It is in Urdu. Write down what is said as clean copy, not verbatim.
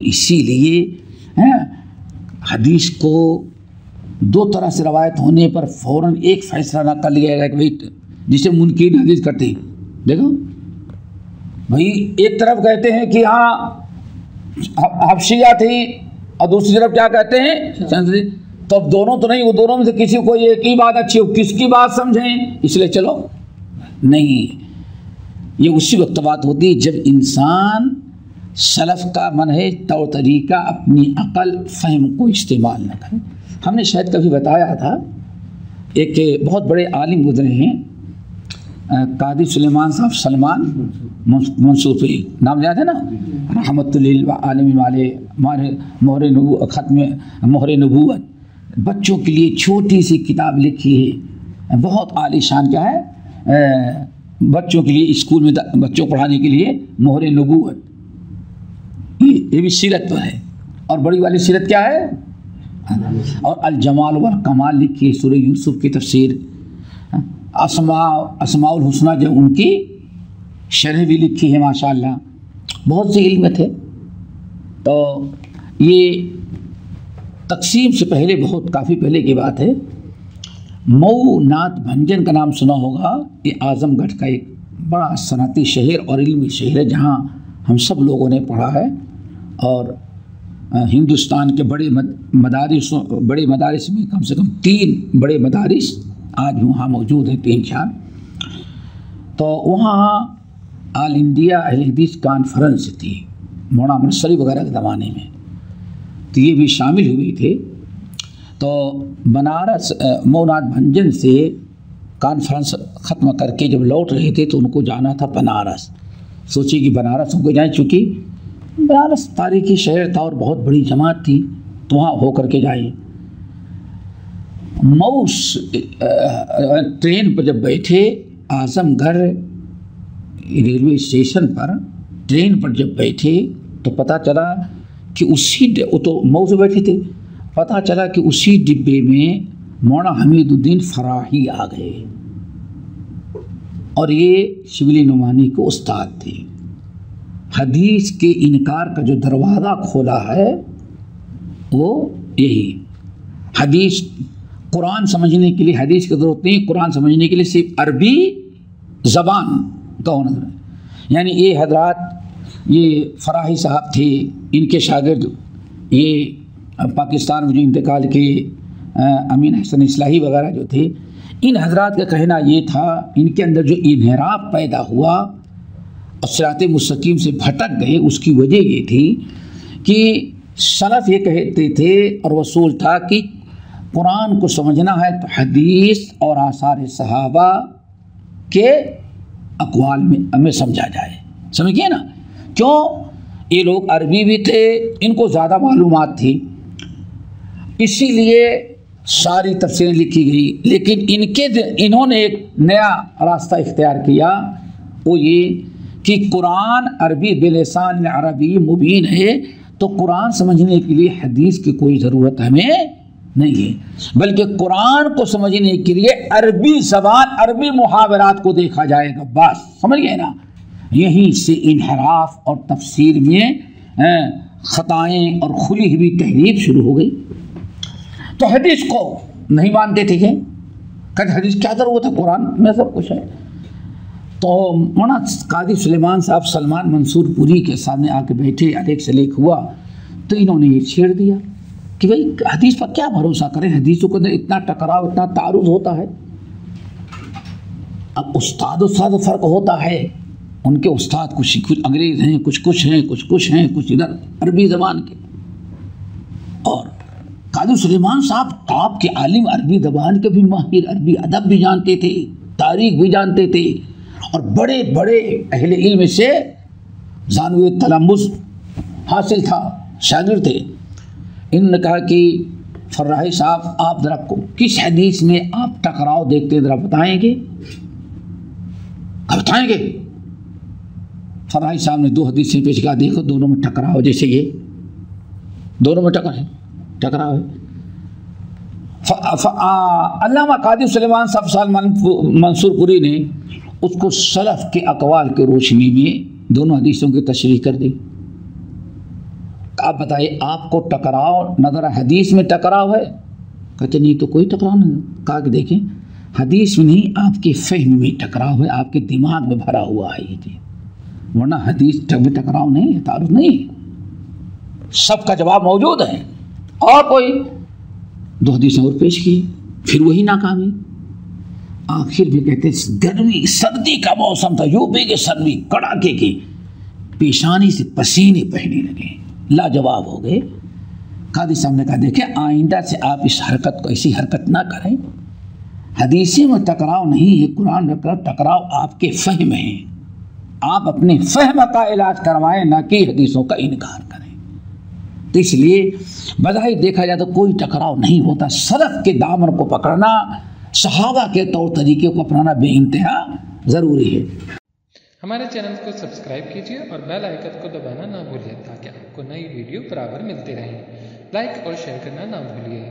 اسی لیے حدیث کو دو طرح سے روایت ہونے پر فوراً ایک فیصلہ نہ کر لیا گیا کہ بھائی جسے منکرین حدیث کرتے ہیں، دیکھو بھائی ایک طرف کہتے ہیں کہ ہاں حبشیہ تھی اور دوسری طرف کیا کہتے ہیں، تو اب دونوں تو نہیں، وہ دونوں میں سے کسی کو ایک ہی بات اچھی ہو، کس کی بات سمجھیں، اس لیے چلو نہیں، یہ اسی وقت بات ہوتی ہے جب انسان سلف کا منہج طور طریقہ اپنی عقل فہم کو استعمال نہ کرے۔ ہم نے شاید کبھی بتایا تھا، ایک بہت بڑے عالم گزرے ہیں قاضی سلیمان صاحب سلمان منصوری، نام یاد ہے نا، رحمت للعالمین والے مہر نبوت، بچوں کے لیے چھوٹی سی کتاب لکھی ہے، بہت عالی شان، کیا ہے، بچوں کے لیے اسکول میں بچوں پڑھانے کے لیے مہر نبوت، یہ بھی سیرت پر ہے، اور بڑی والی سیرت کیا ہے، اور الجمال والکمال لکھی ہے، سورہ یوسف کی تفسیر، اسماء الحسنہ جو ان کی شرح بھی لکھی ہے، ماشاءاللہ بہت سے علم تھے۔ تو یہ تقسیم سے پہلے، بہت کافی پہلے کی بات ہے، مئو ناتھ بھنجن کا نام سنا ہوگا، یہ اعظم گڑھ کا ایک بڑا صنعتی شہر اور علمی شہر ہے، جہاں ہم سب لوگوں نے پڑھا ہے، اور ہندوستان کے بڑے مدارس میں کم سے کم 3 بڑے مدارس آج وہاں موجود ہیں، 3-4۔ تو وہاں آل انڈیا اہل حدیث کانفرنس تھی مولانا مرسلی وغیرہ کے زمانے میں، تو یہ بھی شامل ہوئی تھے۔ تو بنارس مئو ناتھ بھنجن سے کانفرنس ختم کر کے جب لوٹ رہے تھے تو ان کو جانا تھا بنارس، سوچی کہ بنارس ان کو جائیں، چونکہ بنارس تاریخی شہر تھا اور بہت بڑی جماعت تھی، تو وہاں ہو کر کے جائیں۔ مئو ٹرین پر جب بیٹھے، اعظم گڑھ ریلوے اسٹیشن پر ٹرین پر جب بیٹھے تو پتہ چلا کہ وہ تو مئو سے بیٹھے تھے، پتہ چلا کہ اسی ڈبے میں مولانا حمید الدین فراہی آ گئے، اور یہ شبلی نعمانی کے استاد تھے۔ حدیث کے انکار کا جو دروازہ کھولا ہے وہ یہی، حدیث قرآن سمجھنے کے لیے حدیث کی ضرورت نہیں، قرآن سمجھنے کے لیے صرف عربی زبان کا ہونا ضروری ہے۔ یعنی یہ حضرات، یہ فراہی صاحب تھے، ان کے شاگرد یہ پاکستان میں جو انتقال کے امین حسن اصلاحی وغیرہ جو تھے، ان حضرات کا کہنا یہ تھا، ان کے اندر جو انحراف پیدا ہوا اور صراط مستقیم سے بھٹک گئے، اس کی وجہ یہ تھی کہ سلف یہ کہتے تھے اور اصول تھا کہ قرآن کو سمجھنا ہے تو حدیث اور آثار صحابہ کے اقوال میں سمجھا جائے، سمجھ گئے نا؟ کیوں؟ یہ لوگ عربی بھی تھے، ان کو زیادہ معلومات تھی، اسی لیے ساری تفسیریں لکھی گئی، لیکن انہوں نے ایک نیا راستہ اختیار کیا، وہ یہ کہ قرآن عربی بلسان عربی مبین ہے، تو قرآن سمجھنے کے لیے حدیث کی کوئی ضرورت ہمیں نہیں ہے، بلکہ قرآن کو سمجھنے کے لیے عربی زبان، عربی محاورات کو دیکھا جائے گا، بس، سمجھ گئے نا؟ یہیں سے انحراف اور تفسیر میں خطائیں اور کھلی ہوئی تحریف شروع ہو گئی۔ تو حدیث کو نہیں مانتے تھے، کہ حدیث کیا ضرورت ہے، قرآن میں سب کچھ ہے۔ تو مولانا قاضی سلیمان صاحب سلمان منصور پوری کے سامنے آ کے بیٹھے، ایک سے ایک ہوا، تو انہوں نے یہ چھیڑ دیا کہ بھئی حدیث پر کیا بھروسہ کریں، حدیثوں کے اندر اتنا ٹکراؤ، اتنا تعارض ہوتا ہے۔ اب استاد فرق ہوتا ہے، ان کے استاد کچھ انگریز ہیں، کچھ ہیں، کچھ ادھر عربی زبان کے، اور قاضی سلیمان صاحب ٹاپ کے عالم، عربی زبان کے بھی ماہر، عربی ادب بھی جانتے تھے، تاریخ بھی جانتے تھے، اور بڑے بڑے اہل علم سے ذانوی تلمذ حاصل تھا، شاگرد تھے۔ انہوں نے کہا کہ فراہی صاحب، آپ ذرا کس حدیث میں آپ ٹکراؤ دیکھتے ذرا بتائیں گے؟ بتائیں گے؟ فراہی صاحب نے 2 حدیثیں پیش کیا، دیکھو دونوں میں ٹکراؤ، جیسے یہ دونوں میں ٹکراؤ ہے۔ علامہ قاضی سلیمان صاحب سلمان منصور پوری نے اس کو سلف کے اقوال کے روشنی میں دونوں حدیثوں کی تشریح کر دی۔ آپ بتائیے آپ کو ٹکراؤ نظر حدیث میں ٹکراؤ ہے؟ کہتے نہیں تو کوئی ٹکراؤ نہیں. کہا کہ دیکھیں حدیث میں نہیں آپ کے فہم میں ٹکراؤ ہے, آپ کے دماغ میں بھرا ہوا ہے یہ چیز, ورنہ حدیث میں ٹکراؤ نہیں ہے, تعارف نہیں ہے, سب کا جواب موجود ہے. اور کوئی 2 حدیثیں اور پیش کی, پھر وہی ناکامی. آخر بھی کہتے گرمی سردی کا موسم تھا, یوپی کی سردی کڑاکے کی, پیشانی سے پسینے بہنے لگے, لاجواب ہو گئے. قاضی صاحب نے کہا دیکھیں آئندہ سے آپ اس حرکت کو ایسی حرکت نہ کریں, حدیثی میں ٹکراؤ نہیں ہے, قرآن میں ٹکراؤ آپ کے فہم ہیں, آپ اپنے فہم کا علاج کروائیں نہ کہ حدیثوں کا انکار کریں. تو اس لیے بظاہر دیکھا جائے تو کوئی ٹکراؤ نہیں ہوتا. سلف کے دامن کو پکڑنا, صحابہ کے طور طریقے کو اپنانا بے انتہا ضروری ہے. ہمارے چینل کو سبسکرائب کیجیے اور بیل آئیکن کو دبانا نہ بھولیں تاکہ آپ کو نئی ویڈیو برابر ملتے رہیں. لائک اور شیئر کرنا نہ بھولیے.